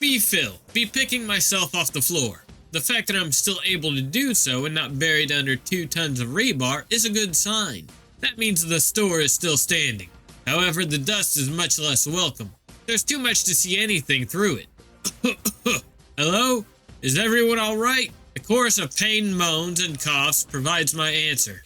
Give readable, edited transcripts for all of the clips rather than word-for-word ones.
Be Phil. Be picking myself off the floor. The fact that I'm still able to do so and not buried under 2 tons of rebar is a good sign. That means the store is still standing. However, the dust is much less welcome. There's too much to see anything through it. Hello? Is everyone alright? A chorus of pain moans and coughs provides my answer.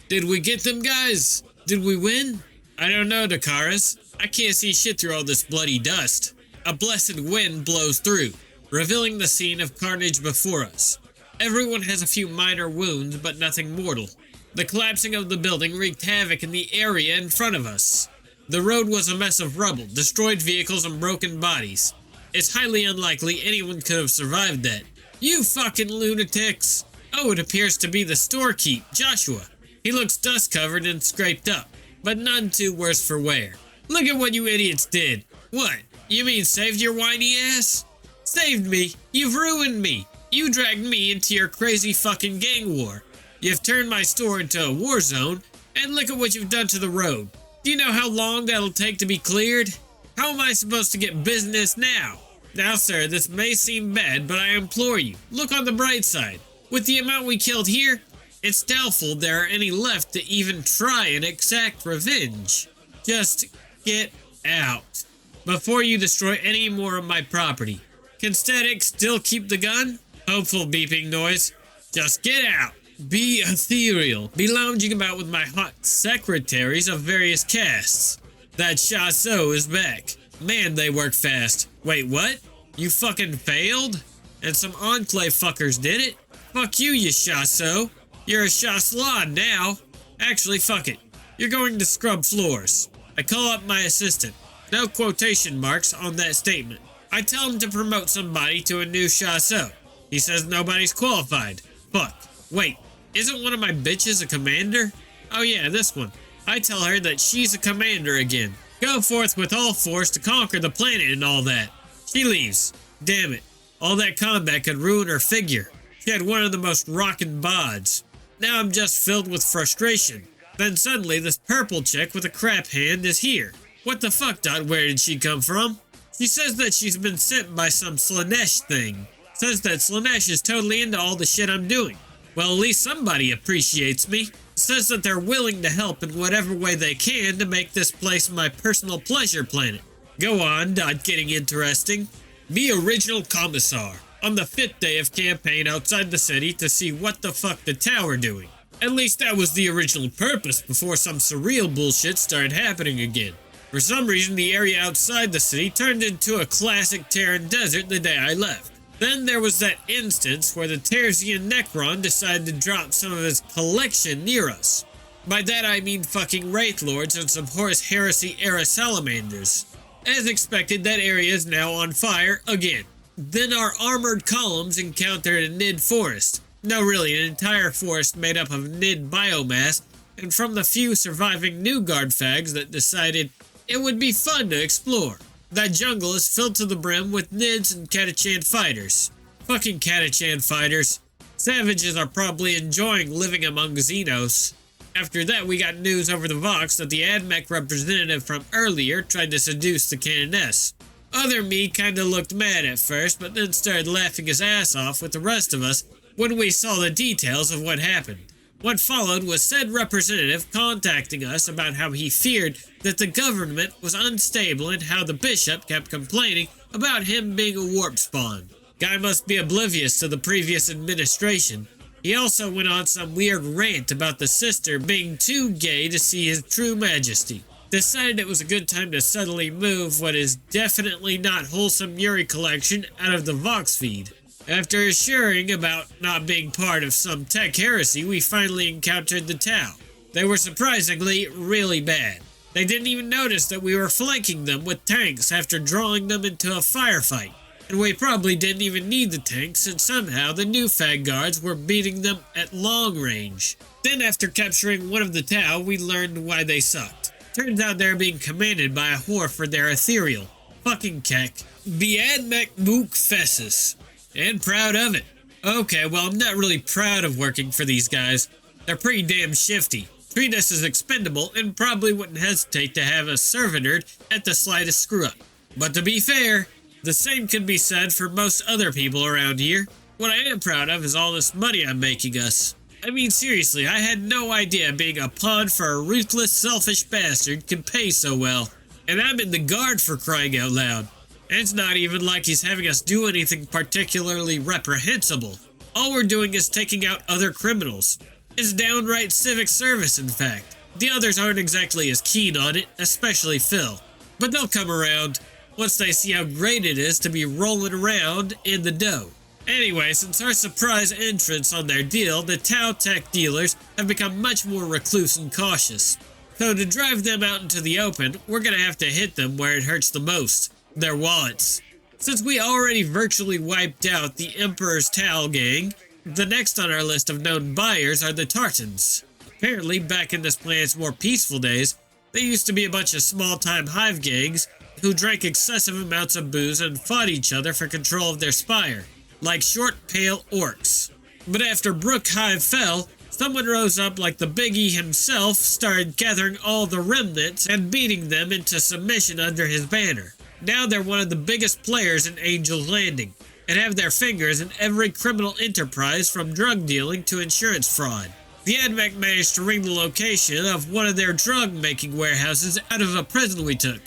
Did we get them, guys? Did we win? I don't know, Dakaris. I can't see shit through all this bloody dust. A blessed wind blows through, revealing the scene of carnage before us. Everyone has a few minor wounds, but nothing mortal. The collapsing of the building wreaked havoc in the area in front of us. The road was a mess of rubble, destroyed vehicles, and broken bodies. It's highly unlikely anyone could have survived that. You fucking lunatics! Oh, it appears to be the storekeep, Joshua. He looks dust-covered and scraped up, but none too worse for wear. Look at what you idiots did. What? You mean saved your whiny ass? Saved me? You've ruined me. You dragged me into your crazy fucking gang war. You've turned my store into a war zone, and look at what you've done to the road. Do you know how long that'll take to be cleared? How am I supposed to get business now? Now, sir, this may seem bad, but I implore you, look on the bright side. With the amount we killed here, it's doubtful there are any left to even try and exact revenge. Just get out before you destroy any more of my property. Can Static still keep the gun? Hopeful beeping noise. Just get out. Be ethereal. Be lounging about with my hot secretaries of various castes. That Chassot is back. Man, they work fast. Wait, what? You fucking failed? And some Enclave fuckers did it? Fuck you, you Chassot. You're a Chasselon now. Actually, fuck it. You're going to scrub floors. I call up my assistant. No quotation marks on that statement. I tell him to promote somebody to a new Chassot. He says nobody's qualified. Fuck. Wait, isn't one of my bitches a commander? Oh yeah, this one. I tell her that she's a commander again. Go forth with all force to conquer the planet and all that. She leaves. Damn it. All that combat could ruin her figure. She had one of the most rockin' bods. Now I'm just filled with frustration. Then suddenly this purple chick with a crap hand is here. What the fuck, Dot? Where did she come from? She says that she's been sent by some Slaanesh thing. Says that Slaanesh is totally into all the shit I'm doing. Well, at least somebody appreciates me. Says that they're willing to help in whatever way they can to make this place my personal pleasure planet. Go on, Dot, getting interesting. Be original commissar. On the 5th day of campaign outside the city to see what the fuck the tower doing. At least that was the original purpose before some surreal bullshit started happening again. For some reason, the area outside the city turned into a classic Terran desert the day I left. Then there was that instance where the Terzian Necron decided to drop some of his collection near us. By that I mean fucking Wraith Lords and some Horus Heresy era salamanders. As expected, that area is now on fire again. Then our armored columns encountered a Nid forest. No, really, an entire forest made up of Nid biomass, and from the few surviving New Guard fags that decided it would be fun to explore. That jungle is filled to the brim with Nids and Catachan fighters. Fucking Catachan fighters. Savages are probably enjoying living among Xenos. After that, we got news over the Vox that the AdMech representative from earlier tried to seduce the Canoness. Other me kinda looked mad at first, but then started laughing his ass off with the rest of us when we saw the details of what happened. What followed was said representative contacting us about how he feared that the government was unstable and how the bishop kept complaining about him being a warp spawn. Guy must be oblivious to the previous administration. He also went on some weird rant about the sister being too gay to see his true majesty. Decided it was a good time to subtly move what is definitely not wholesome Yuri collection out of the Vox feed. After assuring about not being part of some tech heresy, we finally encountered the Tau. They were surprisingly really bad. They didn't even notice that we were flanking them with tanks after drawing them into a firefight. And we probably didn't even need the tanks since somehow the new fag guards were beating them at long range. Then after capturing one of the Tau, we learned why they sucked. Turns out they're being commanded by a whore for their ethereal. Fucking keck. Biadmek Mook Fessus. And proud of it. Okay, well, I'm not really proud of working for these guys. They're pretty damn shifty. Treat us as expendable and probably wouldn't hesitate to have us servitored at the slightest screw-up. But to be fair, The same can be said for most other people around here. What I am proud of is all this money I'm making us. I mean, seriously, I had no idea being a pawn for a ruthless, selfish bastard could pay so well. And I'm in the guard, for crying out loud. And it's not even like he's having us do anything particularly reprehensible. All we're doing is taking out other criminals. It's downright civic service, in fact. The others aren't exactly as keen on it, especially Phil. But they'll come around once they see how great it is to be rolling around in the dough. Anyway, since our surprise entrance on their deal, the Tau Tech dealers have become much more recluse and cautious. So to drive them out into the open, we're gonna have to hit them where it hurts the most, their wallets. Since we already virtually wiped out the Emperor's Tau gang, the next on our list of known buyers are the Tartans. Apparently, back in this planet's more peaceful days, they used to be a bunch of small-time hive gangs who drank excessive amounts of booze and fought each other for control of their spire, like short, pale orcs. But after Brook Hive fell, someone rose up like the Biggie himself, started gathering all the remnants and beating them into submission under his banner. Now they're one of the biggest players in Angel's Landing, and have their fingers in every criminal enterprise from drug dealing to insurance fraud. The AdMech managed to wring the location of one of their drug-making warehouses out of a prison we took.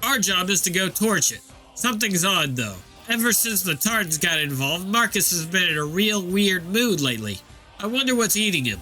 Our job is to go torch it. Something's odd, though. Ever since the Tartans got involved, Marcus has been in a real weird mood lately. I wonder what's eating him.